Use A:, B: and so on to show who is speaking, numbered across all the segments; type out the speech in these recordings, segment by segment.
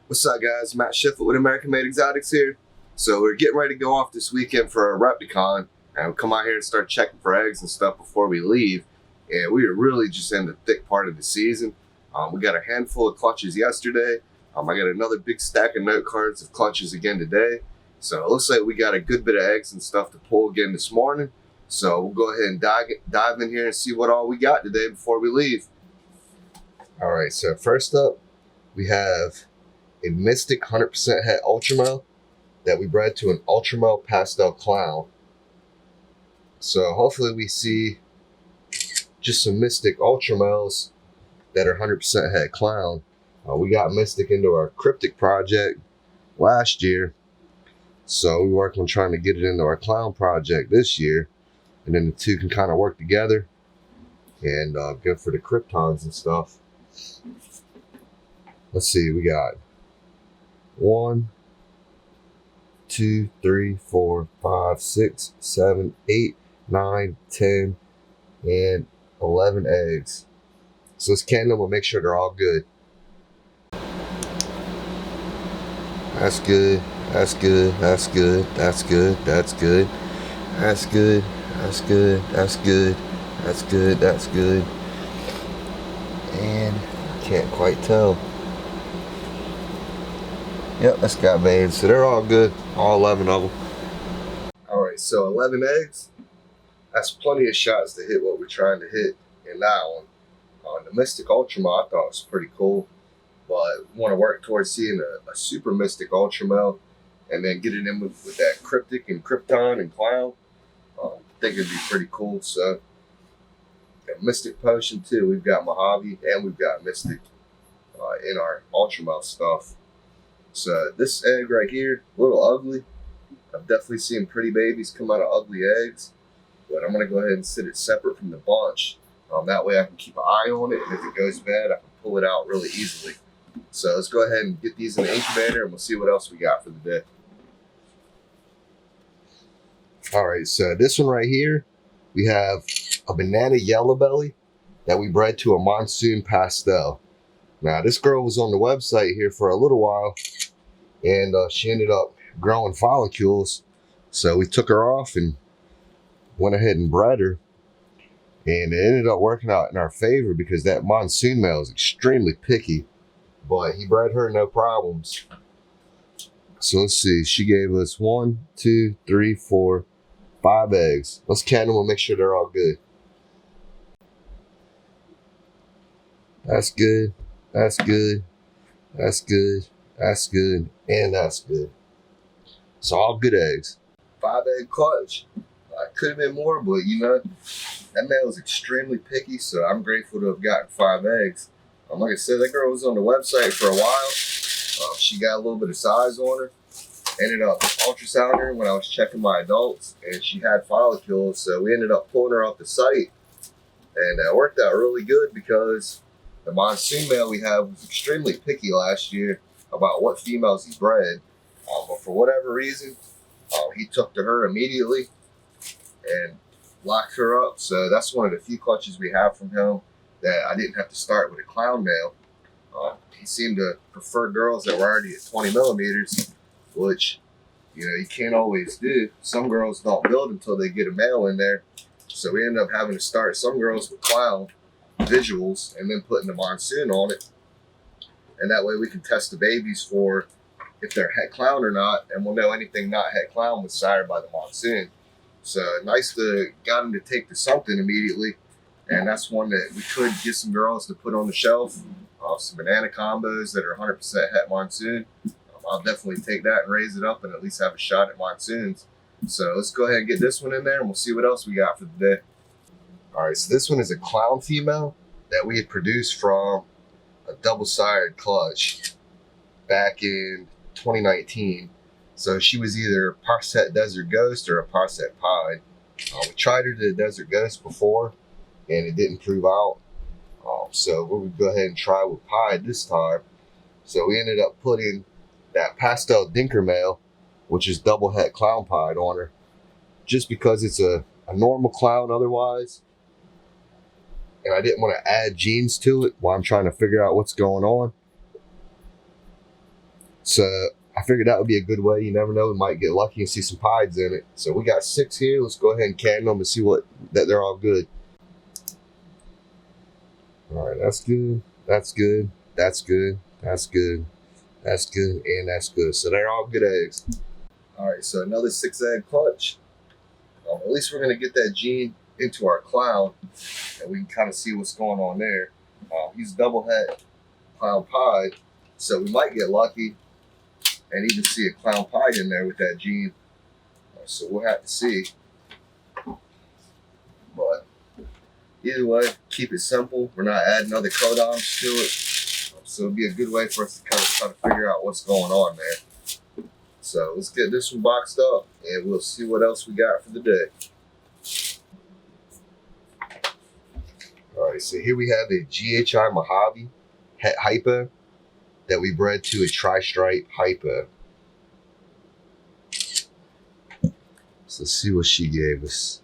A: What's up, guys? Matt Sheffield with AmericanMadeExotics here. So we're getting ready to go off this weekend for a Repticon, and we come out here and start checking for eggs and stuff before we leave. And we are really just in the thick part of the season. We got a handful of clutches yesterday. I got another big stack of note cards of clutches again today. So it looks like we got a good bit of eggs and stuff to pull again this morning. So we'll go ahead and dive in here and see what all we got today before we leave. All right, so first up, we have a Mystic 100% het Ultramel that we bred to an Ultramel pastel clown. So hopefully we see just some Mystic Ultramels that are 100% het clown. We got Mystic into our cryptic project last year, so we worked on trying to get it into our clown project this year, and then the two can kind of work together and go for the kryptons and stuff. Let's see, we got 1, 2, 3, 4, 5, 6, 7, 8, 9, 10, and 11 eggs. So let's can them. We'll make sure they're all good. That's good. That's good. That's good. That's good. That's good. That's good. That's good. That's good. That's good. That's good. And I can't quite tell. Yep, that's got veins. So they're all good. All 11 of them. Alright, so 11 eggs. That's plenty of shots to hit what we're trying to hit in that one. The Mystic Ultramel I thought was pretty cool, but we want to work towards seeing a Super Mystic Ultramel and then get it in with that Cryptic and Krypton and Clown. I think it'd be pretty cool. So, Mystic Potion too. We've got Mojave and we've got Mystic in our Ultramel stuff. So this egg right here, a little ugly. I've definitely seen pretty babies come out of ugly eggs, but I'm gonna go ahead and sit it separate from the bunch. That way I can keep an eye on it, and if it goes bad, I can pull it out really easily. So let's go ahead and get these in the incubator, and we'll see what else we got for the day. All right, so this one right here, we have a banana yellow belly that we bred to a monsoon pastel. Now, this girl was on the website here for a little while, and she ended up growing follicles. So we took her off and went ahead and bred her. And it ended up working out in our favor because that monsoon male is extremely picky. But he bred her no problems. So let's see. She gave us 1, 2, 3, 4, 5 eggs. Let's count them and make sure they're all good. That's good. That's good. That's good. That's good. And that's good. So all good eggs. 5 egg clutch. Could have been more, but you know, that male was extremely picky, so I'm grateful to have gotten 5 eggs. Like I said, that girl was on the website for a while. She got a little bit of size on her. Ended up ultrasounding her when I was checking my adults, and she had follicles, so we ended up pulling her off the site. And it worked out really good because the monsoon male we had was extremely picky last year about what females he bred. But for whatever reason, he took to her immediately and locked her up. So that's one of the few clutches we have from him that I didn't have to start with a clown male. He seemed to prefer girls that were already at 20 millimeters, which, you know, you can't always do. Some girls don't build until they get a male in there. So we end up having to start some girls with clown visuals and then putting the monsoon on it. And that way we can test the babies for if they're het clown or not, and we'll know anything not het clown was sired by the monsoon. So nice to got him to take to something immediately, and that's one that we could get some girls to put on the shelf. Some banana combos that are 100% het monsoon. I'll definitely take that and raise it up and at least have a shot at monsoons. So let's go ahead and get this one in there, and we'll see what else we got for the day. All right, so this one is a clown female that we had produced from a double-sired clutch back in 2019. So she was either a Parset Desert Ghost or a Parset Pied. We tried her to the Desert Ghost before, and it didn't prove out. So we would go ahead and try with Pied this time. So we ended up putting that Pastel Dinker male, which is double het clown pied, on her, just because it's a normal clown otherwise. And I didn't want to add genes to it while I'm trying to figure out what's going on. So I figured that would be a good way. You never know, we might get lucky and see some pieds in it. So we got 6 here. Let's go ahead and can them and see that they're all good. All right, that's good. That's good. That's good. That's good. That's good. And that's good. So they're all good eggs. All right, so another 6 egg clutch. At least we're gonna get that gene into our clown, and we can kind of see what's going on there. He's double head clown pied, so we might get lucky and even see a clown pied in there with that gene. So we'll have to see. But either way, keep it simple. We're not adding other codons to it, so it'll be a good way for us to kind of try to figure out what's going on there. So let's get this one boxed up, and we'll see what else we got for the day. All right, so here we have a GHI Mojave het hyper that we bred to a tri-stripe hyper. So let's see what she gave us.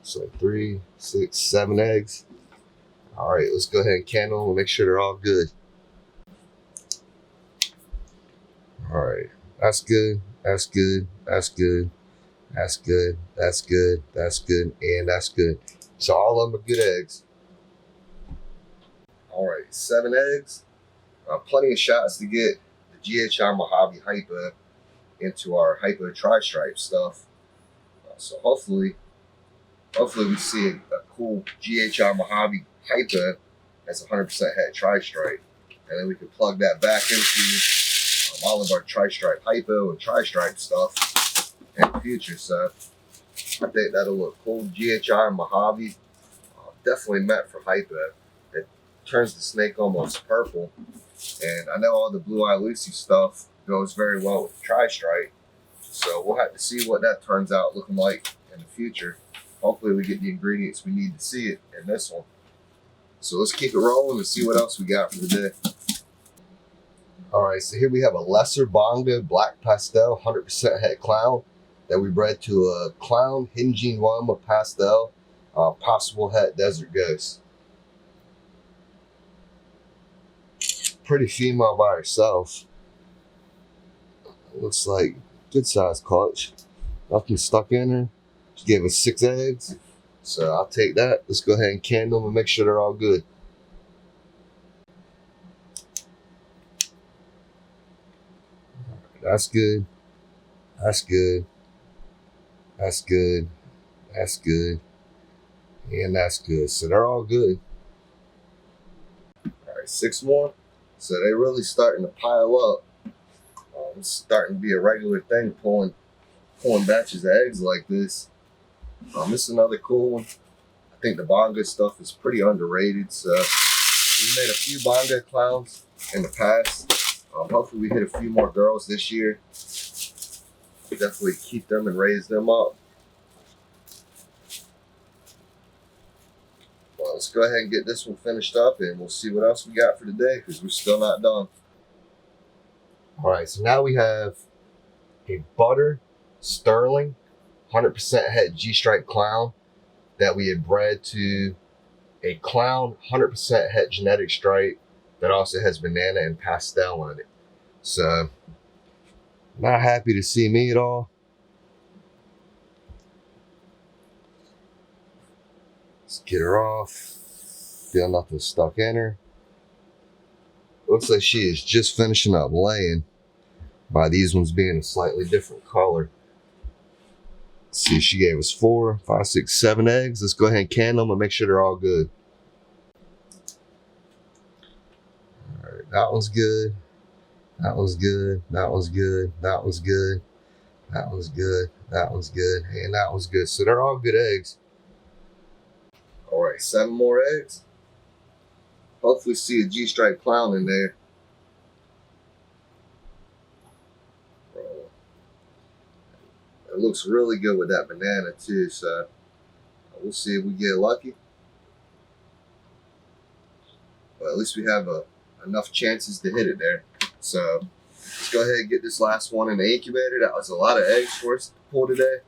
A: So 3, 6, 7 eggs. All right, let's go ahead and can them and make sure they're all good. All right, that's good. That's good. That's good. That's good. That's good. That's good. And that's good. So all of them are good eggs. All right, 7 eggs. Plenty of shots to get the GHI Mojave hyper into our hyper tri-stripe stuff. So hopefully we see a cool GHI Mojave hyper that's 100% het tri-stripe, and then we can plug that back into all of our tri-stripe hypo and tri-stripe stuff in the future. So I think that'll look cool. GHI Mojave, definitely meant for hypo. It turns the snake almost purple, and I know all the Blue Eye Lucy stuff goes very well with the tri-stripe. So we'll have to see what that turns out looking like in the future. Hopefully we get the ingredients we need to see it in this one. So let's keep it rolling and see what else we got for the day. All right, so here we have a lesser bonga black pastel 100% het clown that we bred to a clown hidden gene 1 with pastel possible het desert ghost. Pretty female by herself. Looks like good size clutch. Nothing stuck in her. She gave us 6 eggs. So I'll take that. Let's go ahead and can them and make sure they're all good. That's good. That's good. That's good. That's good. And that's good. So they're all good. All right, 6 more. So they're really starting to pile up. It's starting to be a regular thing, pulling batches of eggs like this. This is another cool one. I think the bonga stuff is pretty underrated. So we made a few bonga clowns in the past. Hopefully we hit a few more girls this year. Definitely keep them and raise them up. Well, let's go ahead and get this one finished up, and we'll see what else we got for today, because we're still not done. All right, so now we have a butter sterling 100% het G-stripe clown that we had bred to a clown 100% het genetic stripe that also has banana and pastel on it. So not happy to see me at all. Let's get her off. Feel nothing stuck in her. Looks like she is just finishing up laying, by these ones being a slightly different color. Let's see, she gave us 4, 5, 6, 7 eggs. Let's go ahead and can them and make sure they're all good. All right, that one's good. That one's good. That one's good. That one's good. That one's good. That one's good. And that one's good. So they're all good eggs. All right, 7 more eggs. Hopefully see a G-stripe clown in there. It looks really good with that banana too, so we'll see if we get lucky. But at least we have enough chances to hit it there. So let's go ahead and get this last one in the incubator. That was a lot of eggs for us to pull today.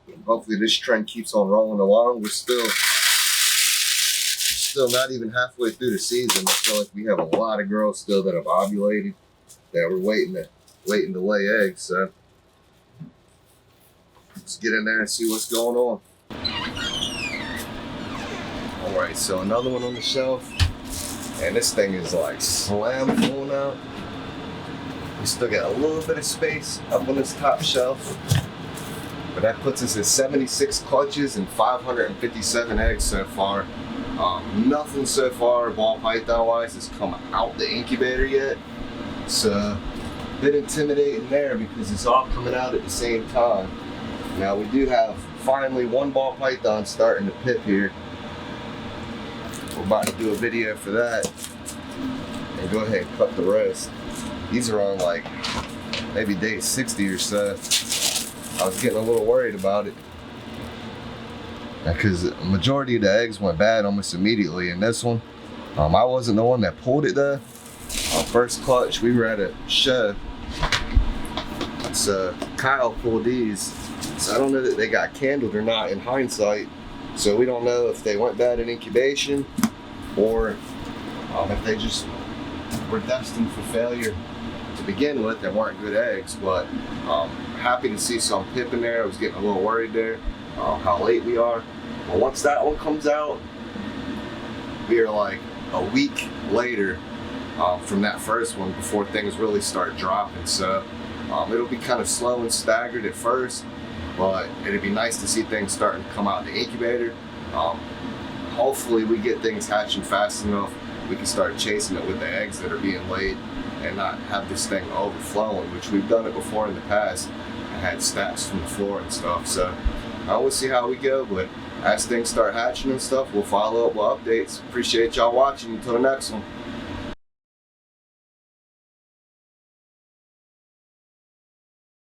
A: And hopefully this trend keeps on rolling along. We're still still not even halfway through the season. I feel like we have a lot of girls still that have ovulated that we're waiting to lay eggs. So let's get in there and see what's going on. All right, so another one on the shelf, and this thing is like slam full now. We still got a little bit of space up on this top shelf, but that puts us at 76 clutches and 557 eggs so far. Nothing so far ball python wise has come out the incubator yet. It's a bit intimidating there because it's all coming out at the same time. Now we do have finally one ball python starting to pip here. We're about to do a video for that and go ahead and cut the rest. These are on like maybe day 60 or so. I was getting a little worried about it because the majority of the eggs went bad almost immediately in this one. I wasn't the one that pulled it though. First clutch, we were at a show. So Kyle pulled these. So I don't know that they got candled or not in hindsight. So we don't know if they went bad in incubation or if they just were destined for failure to begin with. They weren't good eggs, but happy to see some pip in there. I was getting a little worried there how late we are. But once that one comes out, we are like a week later from that first one before things really start dropping. So it'll be kind of slow and staggered at first, but it'd be nice to see things starting to come out in the incubator. Hopefully we get things hatching fast enough we can start chasing it with the eggs that are being laid and not have this thing overflowing, which we've done it before in the past. I had stacks from the floor and stuff. So we'll see how we go, but as things start hatching and stuff, we'll follow up with updates. Appreciate y'all watching. Until the next one.